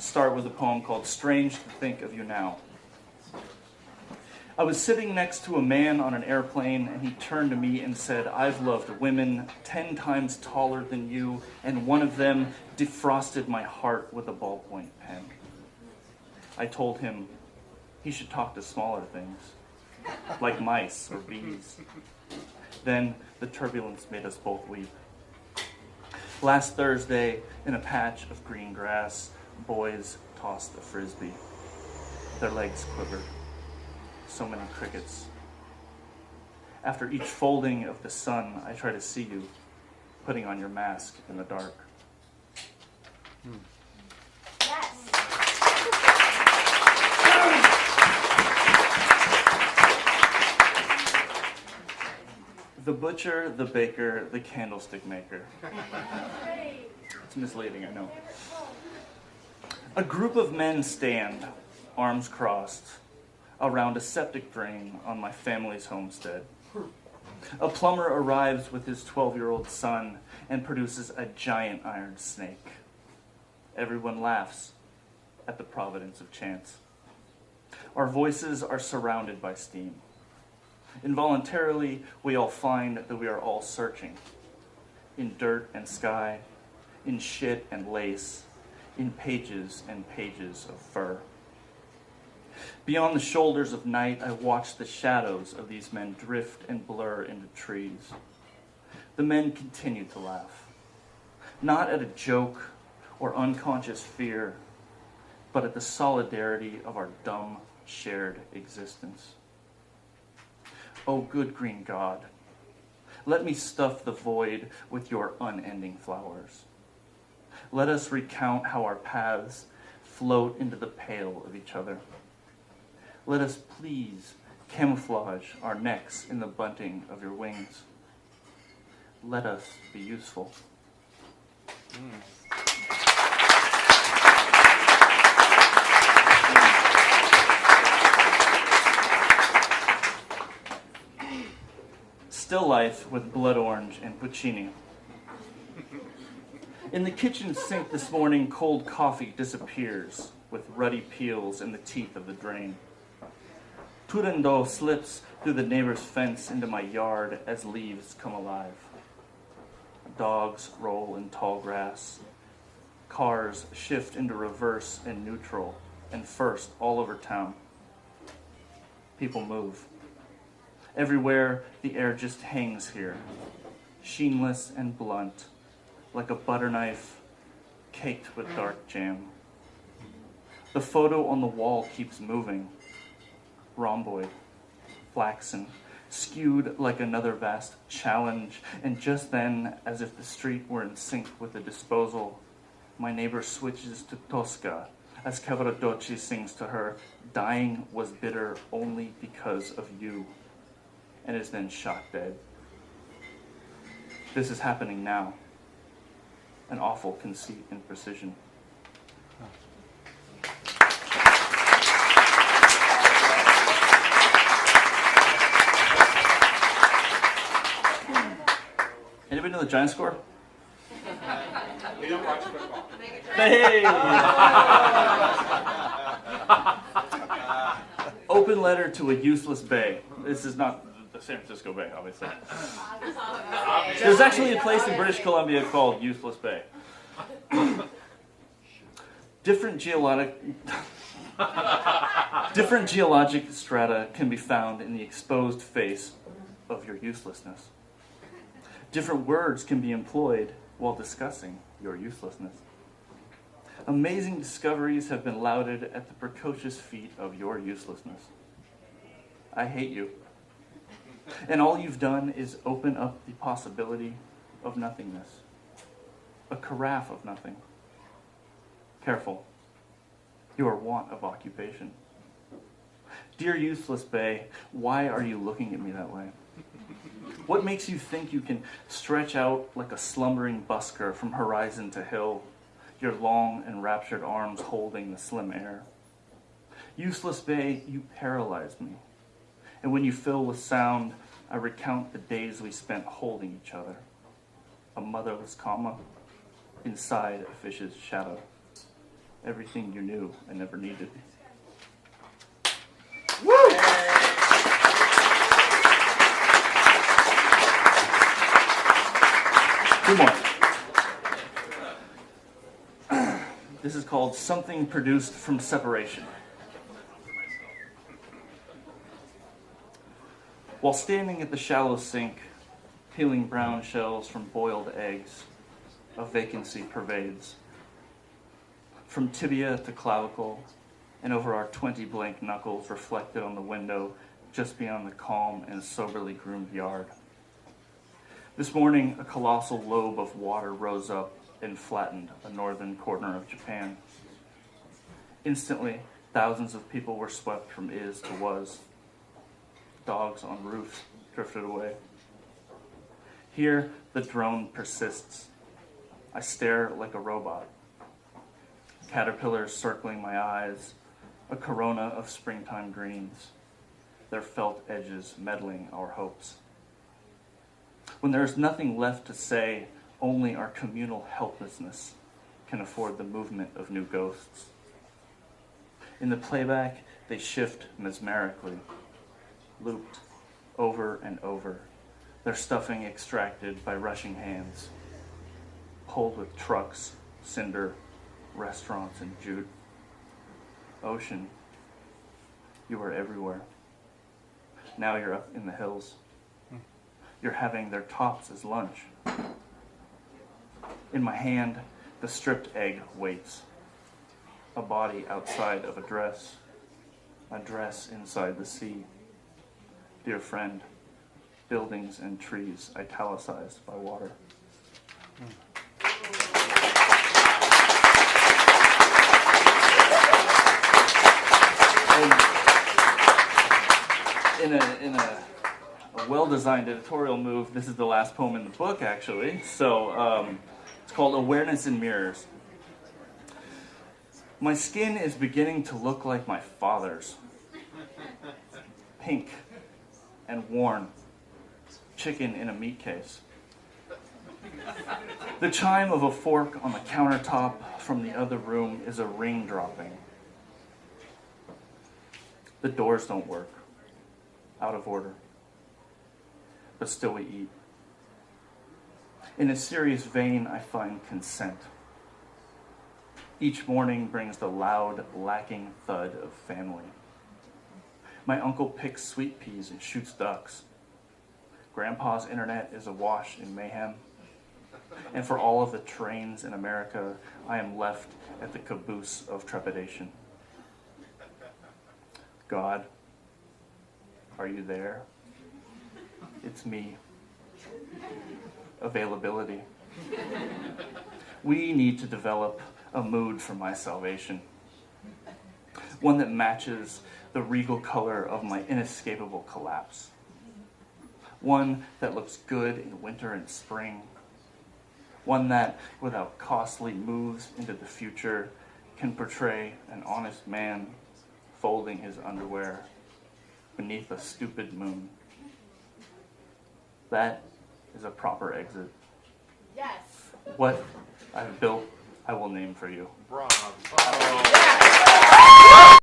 start with a poem called Strange to Think of You Now. I was sitting next to a man on an airplane, and he turned to me and said, I've loved women 10 times taller than you, and one of them defrosted my heart with a ballpoint pen. I told him he should talk to smaller things, like mice or bees. Then the turbulence made us both weep. Last Thursday, in a patch of green grass, boys tossed a frisbee. Their legs quivered. So many crickets. After each folding of the sun, I try to see you, putting on your mask in the dark. Yes. The butcher, the baker, the candlestick maker. It's misleading, I know. A group of men stand, arms crossed, around a septic drain on my family's homestead. A plumber arrives with his 12-year-old son and produces a giant iron snake. Everyone laughs at the providence of chance. Our voices are surrounded by steam. Involuntarily, we all find that we are all searching. In dirt and sky, in shit and lace, in pages and pages of fur. Beyond the shoulders of night, I watch the shadows of these men drift and blur into trees. The men continue to laugh, not at a joke or unconscious fear, but at the solidarity of our dumb, shared existence. Oh, good green God, let me stuff the void with your unending flowers. Let us recount how our paths float into the pale of each other. Let us please camouflage our necks in the bunting of your wings. Let us be useful. Still life with blood orange and puccini. In the kitchen sink this morning, cold coffee disappears with ruddy peels in the teeth of the drain. Turandot slips through the neighbor's fence into my yard as leaves come alive. Dogs roll in tall grass. Cars shift into reverse and neutral and first all over town. People move. Everywhere, the air just hangs here, sheenless and blunt, like a butter knife caked with dark jam. The photo on the wall keeps moving. Rhomboid, flaxen, skewed like another vast challenge, and just then, as if the street were in sync with the disposal, my neighbor switches to Tosca as Cavaradossi sings to her, dying was bitter only because of you, and is then shot dead. This is happening now. An awful conceit and precision. Anybody know the Giants score? We don't watch football. Hey! Open letter to a useless bay. This is not the San Francisco Bay, obviously. There's actually a place in British Columbia called Useless Bay. Different geologic strata can be found in the exposed face of your uselessness. Different words can be employed while discussing your uselessness. Amazing discoveries have been lauded at the precocious feet of your uselessness. I hate you. And all you've done is open up the possibility of nothingness. A carafe of nothing. Careful. You are want of occupation. Dear useless bay, why are you looking at me that way? What makes you think you can stretch out like a slumbering busker from horizon to hill, your long and raptured arms holding the slim air? Useless bay, you paralyze me. And when you fill with sound, I recount the days we spent holding each other. A motherless comma inside a fish's shadow. everything you knew and never needed. Woo! Two more. This is called Something Produced from Separation. While standing at the shallow sink, peeling brown shells from boiled eggs, a vacancy pervades. From tibia to clavicle, and over our 20 blank knuckles reflected on the window just beyond the calm and soberly groomed yard. This morning, a colossal lobe of water rose up and flattened a northern corner of Japan. Instantly, thousands of people were swept from is to was. Dogs on roofs drifted away. Here, the drone persists. I stare like a robot. Caterpillars circling my eyes, a corona of springtime greens, their felt edges meddling our hopes. When there is nothing left to say, only our communal helplessness can afford the movement of new ghosts. In the playback, they shift mesmerically, looped over and over, their stuffing extracted by rushing hands, pulled with trucks, cinder, restaurants, and jute. Ocean, you were everywhere. Now you're up in the hills. You're having their tops as lunch. In my hand, the stripped egg waits. A body outside of a dress inside the sea. Dear friend, buildings and trees italicized by water. In a well-designed editorial move, this is the last poem in the book, actually. So it's called Awareness in Mirrors. My skin is beginning to look like my father's. Pink and worn. Chicken in a meat case. The chime of a fork on the countertop from the other room is a ring dropping. The doors don't work. Out of order. But still we eat. In a serious vein, I find consent. Each morning brings the loud, lacking thud of family. My uncle picks sweet peas and shoots ducks. Grandpa's internet is awash in mayhem. And for all of the trains in America, I am left at the caboose of trepidation. God, are you there? It's me. Availability. We need to develop a mood for my salvation. One that matches the regal color of my inescapable collapse. One that looks good in winter and spring. One that, without costly moves into the future, can portray an honest man folding his underwear beneath a stupid moon. That is a proper exit. Yes. What I've built, I will name for you. Bravo.